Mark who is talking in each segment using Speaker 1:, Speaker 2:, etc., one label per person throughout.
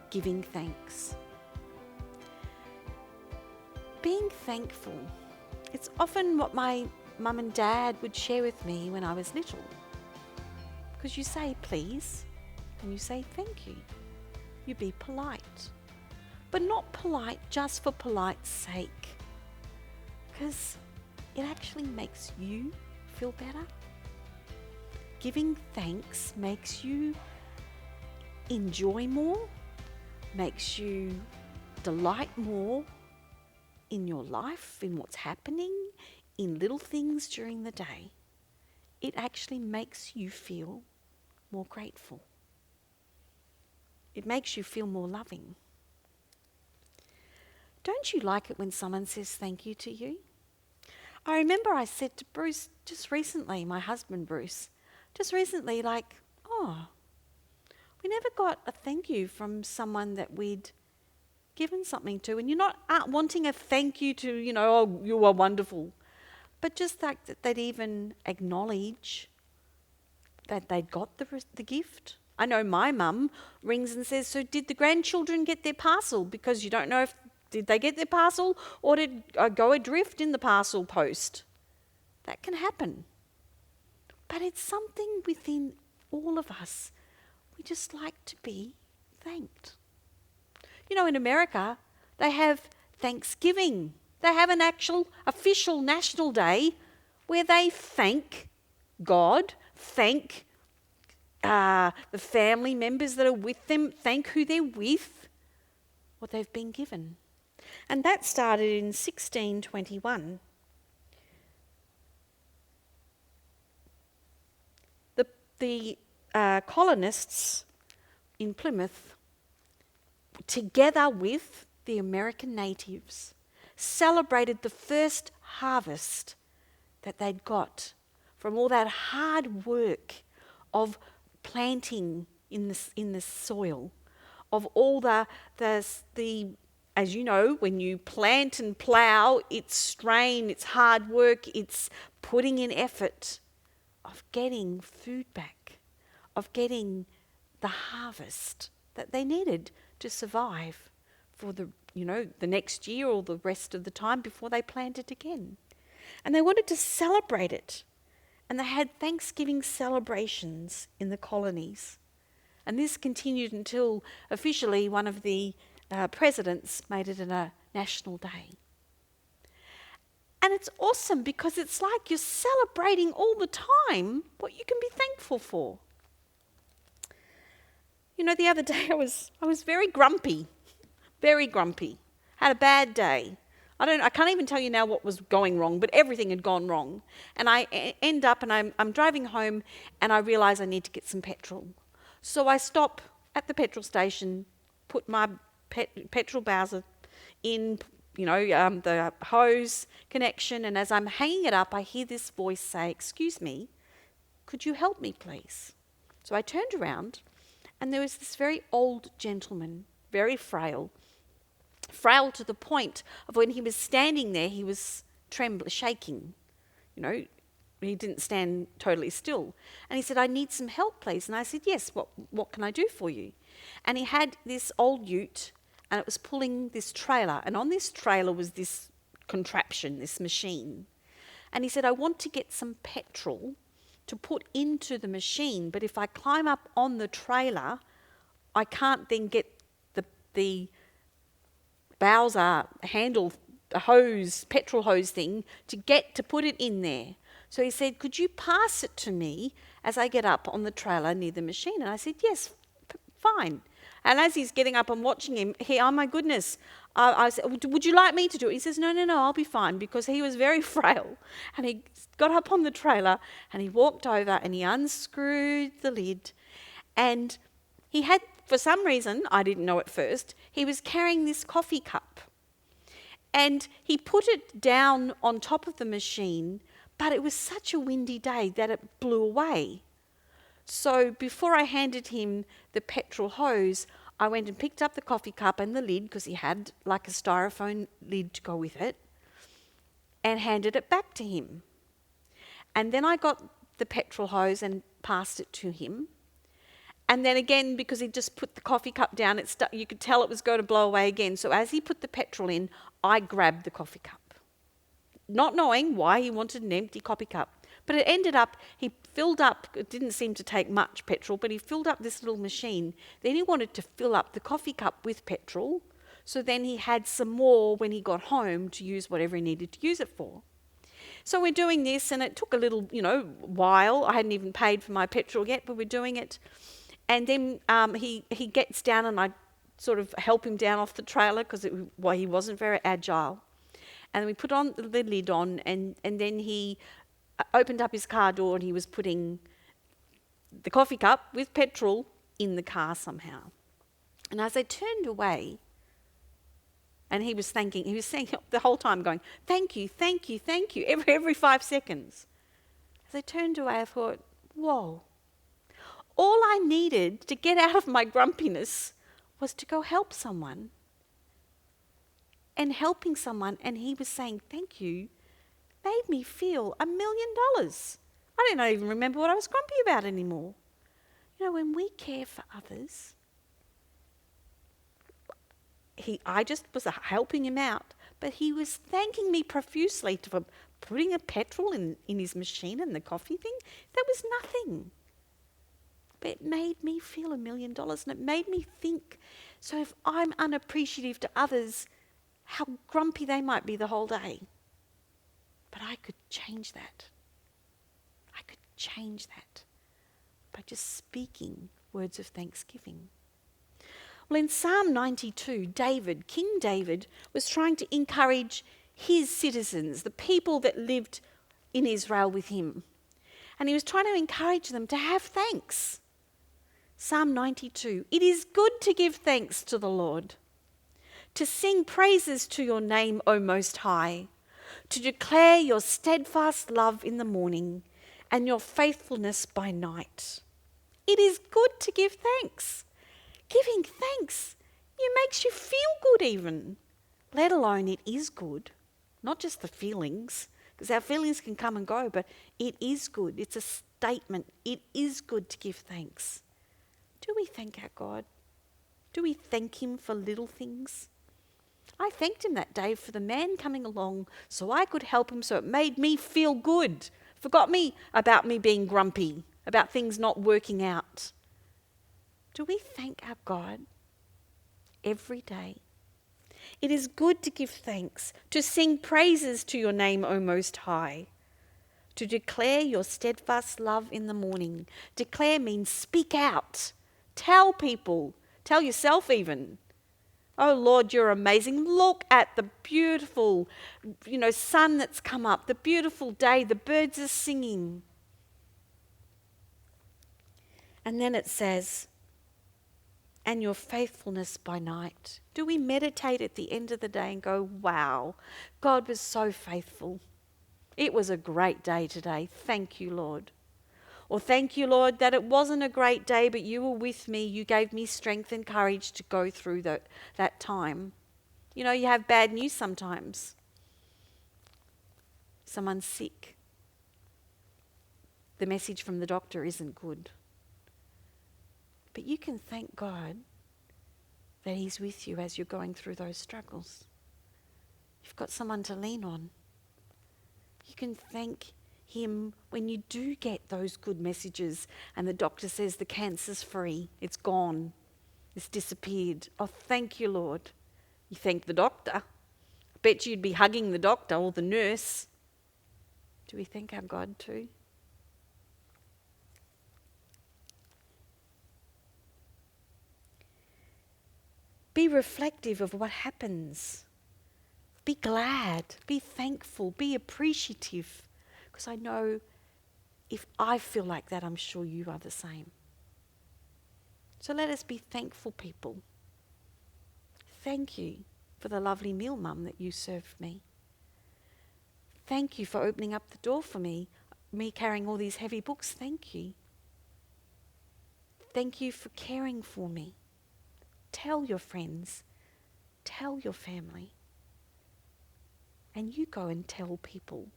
Speaker 1: giving thanks. Being thankful. It's often what my mum and dad would share with me when I was little. Because you say please and you say thank you. You be polite. But not polite just for polite's sake. Because it actually makes you feel better. Giving thanks makes you enjoy more, makes you delight more in your life, in what's happening, in little things during the day. It actually makes you feel more grateful. It makes you feel more loving. Don't you like it when someone says thank you to you? I remember I said to Bruce just recently, my husband Bruce, just recently, like, oh, we never got a thank you from someone that we'd given something to. And you're not wanting a thank you to, oh, you are wonderful. But just that they'd even acknowledge that they'd got the gift. I know my mum rings and says, so did the grandchildren get their parcel? Because you don't know if did they get their parcel or did I go adrift in the parcel post? That can happen. But it's something within all of us. We just like to be thanked. In America, they have Thanksgiving. They have an actual official national day where they thank God, thank the family members that are with them, thank who they're with, what they've been given. And that started in 1621. The colonists in Plymouth, together with the American natives, celebrated the first harvest that they'd got from all that hard work of planting in the soil, of all the as you know, when you plant and plough, it's strain, it's hard work, it's putting in effort of getting food back, of getting the harvest that they needed to survive for the next year or the rest of the time before they planted again. And they wanted to celebrate it. And they had Thanksgiving celebrations in the colonies. And this continued until officially one of the presidents made it a national day. And it's awesome because it's like you're celebrating all the time what you can be thankful for. The other day I was very grumpy. Had a bad day. I can't even tell you now what was going wrong, but everything had gone wrong. And I end up and I'm driving home and I realise I need to get some petrol. So I stop at the petrol station, put my petrol bowser in, the hose connection, and as I'm hanging it up, I hear this voice say, "Excuse me, could you help me, please?" So I turned around, and there was this very old gentleman, very frail to the point of when he was standing there, he was shaking. He didn't stand totally still. And he said, "I need some help, please." And I said, "Yes, what can I do for you?" And he had this old ute, and it was pulling this trailer. And on this trailer was this contraption, this machine. And he said, "I want to get some petrol to put into the machine, but if I climb up on the trailer, I can't then get the Bowser handle, the hose, petrol hose thing, to put it in there." So he said, "Could you pass it to me as I get up on the trailer near the machine?" And I said, "Yes, fine." And as he's getting up and watching him, oh my goodness, I said, "Would you like me to do it?" He says, No, I'll be fine," because he was very frail. And he got up on the trailer and he walked over and he unscrewed the lid. And he had, for some reason, I didn't know at first, he was carrying this coffee cup. And he put it down on top of the machine, but it was such a windy day that it blew away. So before I handed him the petrol hose, I went and picked up the coffee cup and the lid, because he had like a styrofoam lid to go with it, and handed it back to him. And then I got the petrol hose and passed it to him. And then again, because he just put the coffee cup down, you could tell it was going to blow away again. So as he put the petrol in, I grabbed the coffee cup, not knowing why he wanted an empty coffee cup. But it ended up, he filled up, it didn't seem to take much petrol, but he filled up this little machine. Then he wanted to fill up the coffee cup with petrol, so then he had some more when he got home to use whatever he needed to use it for. So we're doing this, and it took a little, while. I hadn't even paid for my petrol yet, but we're doing it. And then he gets down, and I sort of help him down off the trailer because he wasn't very agile. And we put on the lid on, and then he opened up his car door, and he was putting the coffee cup with petrol in the car somehow. And as I turned away, and he was saying the whole time going, thank you, thank you, thank you, every 5 seconds. As I turned away, I thought, whoa. All I needed to get out of my grumpiness was to go help someone. And helping someone, and he was saying thank you, made me feel $1 million. I don't even remember what I was grumpy about anymore. When we care for others, I just was helping him out, but he was thanking me profusely for putting a petrol in his machine and the coffee thing. That was nothing. But it made me feel $1 million, and it made me think, so if I'm unappreciative to others, how grumpy they might be the whole day. But I could change that. I could change that by just speaking words of thanksgiving. Well, in Psalm 92, King David, was trying to encourage his citizens, the people that lived in Israel with him. And he was trying to encourage them to have thanks. Psalm 92, it is good to give thanks to the Lord, to sing praises to your name, O Most High, to declare your steadfast love in the morning and your faithfulness by night. It is good to give thanks. Giving thanks, it makes you feel good even, let alone it is good, not just the feelings, because our feelings can come and go, but it is good. It's a statement. It is good to give thanks. Do we thank our God? Do we thank him for little things? I thanked him that day for the man coming along so I could help him, so it made me feel good. Forgot me about me being grumpy, about things not working out. Do we thank our God every day? It is good to give thanks, to sing praises to your name, O Most High, to declare your steadfast love in the morning. Declare means speak out. Tell people. Tell yourself even. Oh Lord, you're amazing. Look at the beautiful, sun that's come up, the beautiful day, the birds are singing. And then it says, and your faithfulness by night. Do we meditate at the end of the day and go, wow, God was so faithful. It was a great day today. Thank you, Lord. Or thank you, Lord, that it wasn't a great day, but you were with me. You gave me strength and courage to go through that time. You have bad news sometimes. Someone's sick. The message from the doctor isn't good. But you can thank God that he's with you as you're going through those struggles. You've got someone to lean on. You can thank him when you do get those good messages and the doctor says the cancer's free, it's gone, it's disappeared. Oh, thank you, Lord. You thank the doctor. I bet you'd be hugging the doctor or the nurse. Do we thank our God too? Be reflective of what happens. Be glad, be thankful, be appreciative. Because I know if I feel like that, I'm sure you are the same. So let us be thankful people. Thank you for the lovely meal, Mum, that you served me. Thank you for opening up the door for me carrying all these heavy books. Thank you. Thank you for caring for me. Tell your friends. Tell your family. And you go and tell people.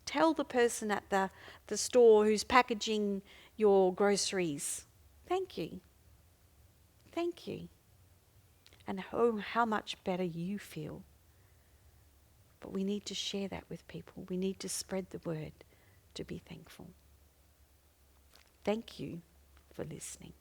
Speaker 1: Tell the person at the store who's packaging your groceries. thank you. Thank you. And oh, how much better you feel. But we need to share that with people. We need to spread the word to be thankful. Thank you for listening.